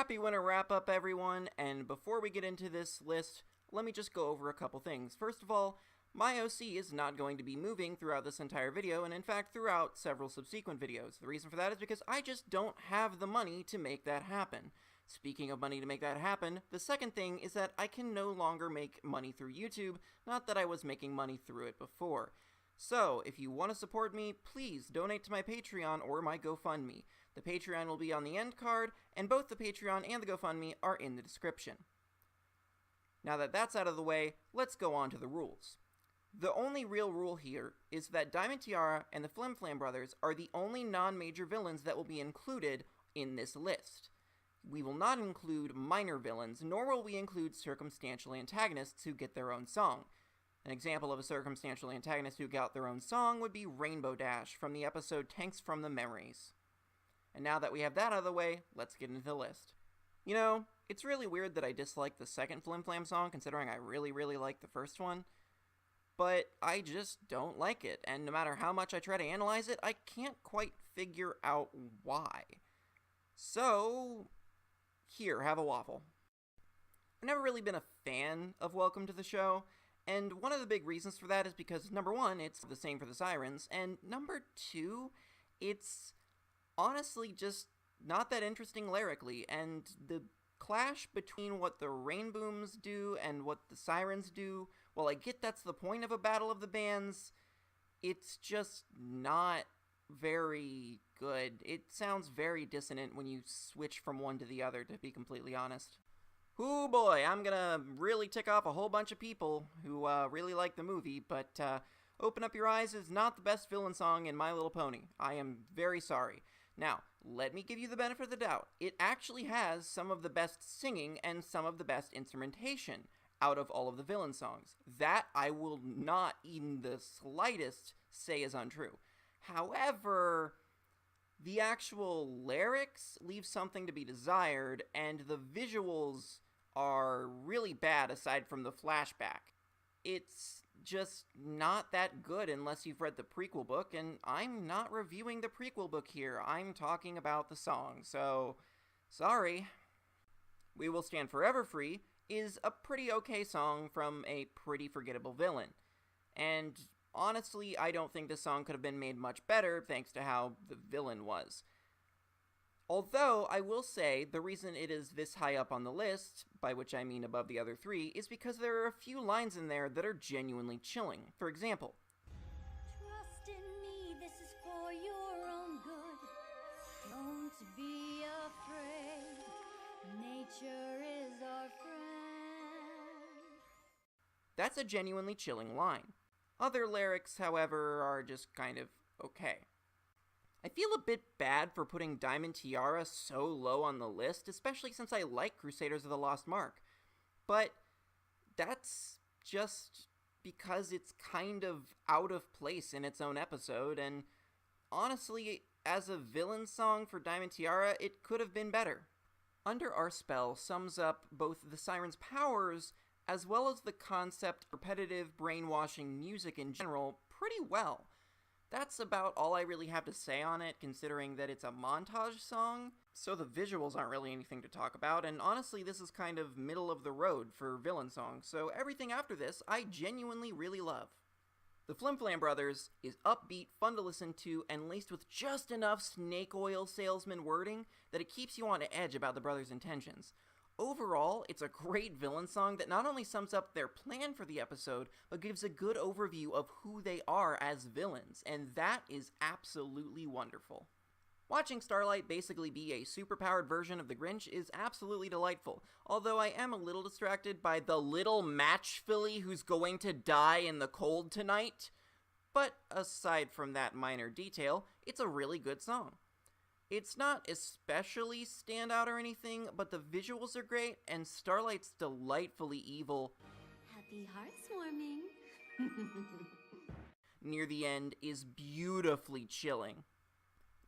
Happy winter wrap-up, everyone, and before we get into this list, let me just go over a couple things. First of all, my OC is not going to be moving throughout this entire video, and in fact throughout several subsequent videos. The reason for that is because I just don't have the money to make that happen. Speaking of money to make that happen, the second thing is that I can no longer make money through YouTube, not that I was making money through it before. So, if you want to support me, please donate to my Patreon or my GoFundMe. The Patreon will be on the end card, and both the Patreon and the GoFundMe are in the description. Now that that's out of the way, let's go on to the rules. The only real rule here is that Diamond Tiara and the Flim brothers are the only non-major villains that will be included in this list. We will not include minor villains, nor will we include circumstantial antagonists who get their own song. An example of a circumstantial antagonist who got their own song would be Rainbow Dash from the episode Tanks from the Memories. And now that we have that out of the way, let's get into the list. You know, it's really weird that I dislike the second Flim song, considering I really like the first one. But I just don't like it, and no matter how much I try to analyze it, I can't quite figure out why. So, here, have a waffle. I've never really been a fan of Welcome to the Show, and one of the big reasons for that is because, number one, it's the same for the Sirens, and number two, it's honestly just not that interesting lyrically, and the clash between what the Rainbooms do and what the Sirens do, well, I get that's the point of a battle of the bands, it's just not very good. It sounds very dissonant when you switch from one to the other, to be completely honest. Ooh boy, I'm gonna really tick off a whole bunch of people who really like the movie, but Open Up Your Eyes is not the best villain song in My Little Pony. I am very sorry. Now, let me give you the benefit of the doubt. It actually has some of the best singing and some of the best instrumentation out of all of the villain songs. That I will not even the slightest say is untrue. However, the actual lyrics leave something to be desired, and the visuals are really bad aside from the flashback. It's just not that good unless you've read the prequel book, and I'm not reviewing the prequel book here. I'm talking about the song, so sorry. We Will Stand for Everfree is a pretty okay song from a pretty forgettable villain. And honestly, I don't think this song could have been made much better thanks to how the villain was. Although, I will say, the reason it is this high up on the list, by which I mean above the other three, is because there are a few lines in there that are genuinely chilling. For example, trust in me, this is for your own good. Don't be afraid, nature is our friend. That's a genuinely chilling line. Other lyrics, however, are just kind of okay. I feel a bit bad for putting Diamond Tiara so low on the list, especially since I like Crusaders of the Lost Mark. But that's just because it's kind of out of place in its own episode, and honestly, as a villain song for Diamond Tiara, it could have been better. Under Our Spell sums up both the Siren's powers as well as the concept of repetitive, brainwashing music in general pretty well. That's about all I really have to say on it, considering that it's a montage song, so the visuals aren't really anything to talk about, and honestly this is kind of middle of the road for villain songs, so everything after this I genuinely really love. The Flim brothers is upbeat, fun to listen to, and laced with just enough snake oil salesman wording that it keeps you on edge about the brothers' intentions. Overall, it's a great villain song that not only sums up their plan for the episode, but gives a good overview of who they are as villains, and that is absolutely wonderful. Watching Starlight basically be a superpowered version of the Grinch is absolutely delightful, although I am a little distracted by the little match filly who's going to die in the cold tonight. But aside from that minor detail, it's a really good song. It's not especially standout or anything, but the visuals are great, and Starlight's delightfully evil Happy heartswarming. near the end is beautifully chilling.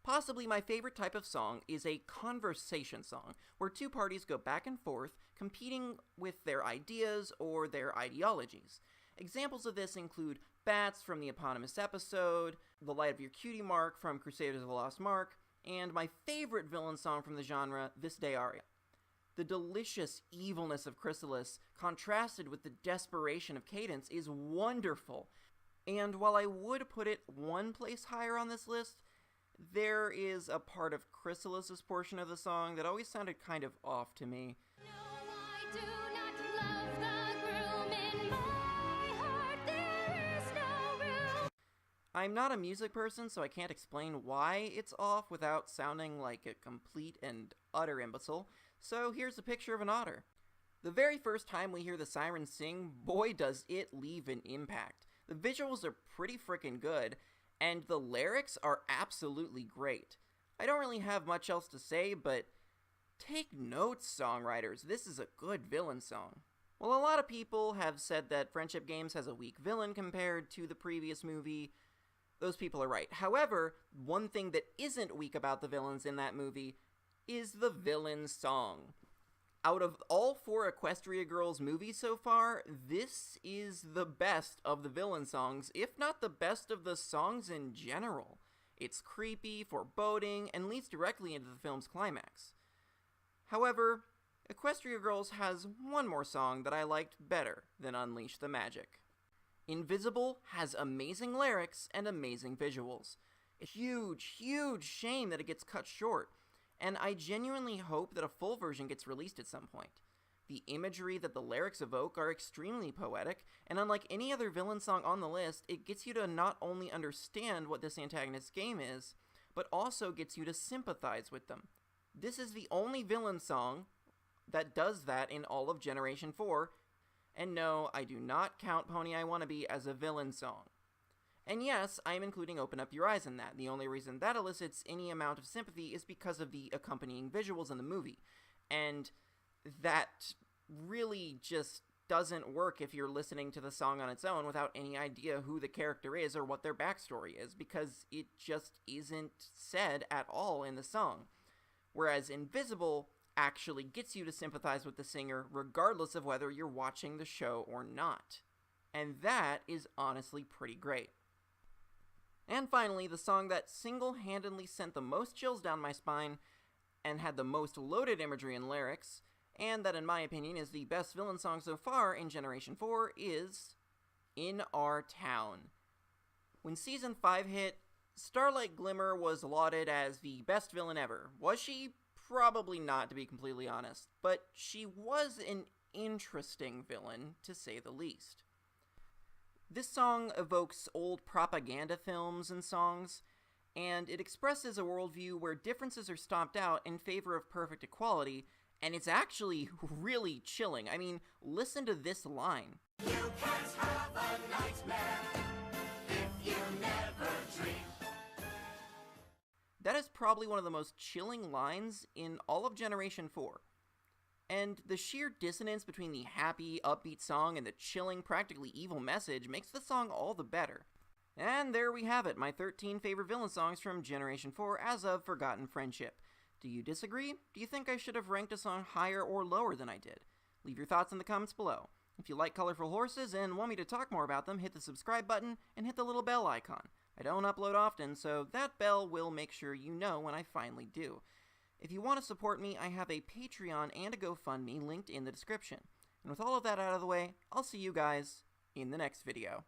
Possibly my favorite type of song is a conversation song, where two parties go back and forth, competing with their ideas or their ideologies. Examples of this include Bats from the eponymous episode, The Light of Your Cutie Mark from Crusaders of the Lost Mark, and my favorite villain song from the genre, This Day Aria. The delicious evilness of Chrysalis, contrasted with the desperation of Cadence, is wonderful. And while I would put it one place higher on this list, there is a part of Chrysalis's portion of the song that always sounded kind of off to me. No, I do not love the groom. In my heart there is no room. I'm not a music person, so I can't explain why it's off without sounding like a complete and utter imbecile, so here's a picture of an otter. The very first time we hear the Sirens sing, boy does it leave an impact. The visuals are pretty freaking good, and the lyrics are absolutely great. I don't really have much else to say, but take notes, songwriters. This is a good villain song. Well, a lot of people have said that Friendship Games has a weak villain compared to the previous movie. Those people are right. However, one thing that isn't weak about the villains in that movie is the villain song. Out of all 4 Equestria Girls movies so far, this is the best of the villain songs, if not the best of the songs in general. It's creepy, foreboding, and leads directly into the film's climax. However, Equestria Girls has one more song that I liked better than Unleash the Magic. Invisible has amazing lyrics and amazing visuals. A huge, huge shame that it gets cut short, and I genuinely hope that a full version gets released at some point. The imagery that the lyrics evoke are extremely poetic, and unlike any other villain song on the list, it gets you to not only understand what this antagonist's game is, but also gets you to sympathize with them. This is the only villain song that does that in all of Generation 4, and no, I do not count Pony I Wanna Be as a villain song. And yes, I am including Open Up Your Eyes in that. The only reason that elicits any amount of sympathy is because of the accompanying visuals in the movie. And that really just doesn't work if you're listening to the song on its own without any idea who the character is or what their backstory is, because it just isn't said at all in the song. Whereas Invisible actually gets you to sympathize with the singer regardless of whether you're watching the show or not. And that is honestly pretty great. And finally, the song that single-handedly sent the most chills down my spine and had the most loaded imagery and lyrics, and that in my opinion is the best villain song so far in Generation 4, is In Our Town. When Season 5 hit, Starlight Glimmer was lauded as the best villain ever. Was she? Probably not, to be completely honest, but she was an interesting villain, to say the least. This song evokes old propaganda films and songs, and it expresses a worldview where differences are stomped out in favor of perfect equality, and it's actually really chilling. I mean, listen to this line. You can't have a nightmare if you never dream. That is probably one of the most chilling lines in all of Generation 4. And the sheer dissonance between the happy, upbeat song and the chilling, practically evil message makes the song all the better. And there we have it, my 13 favorite villain songs from Generation 4 as of Forgotten Friendship. Do you disagree? Do you think I should have ranked a song higher or lower than I did? Leave your thoughts in the comments below. If you like colorful horses and want me to talk more about them, hit the subscribe button and hit the little bell icon. I don't upload often, so that bell will make sure you know when I finally do. If you want to support me, I have a Patreon and a GoFundMe linked in the description. And with all of that out of the way, I'll see you guys in the next video.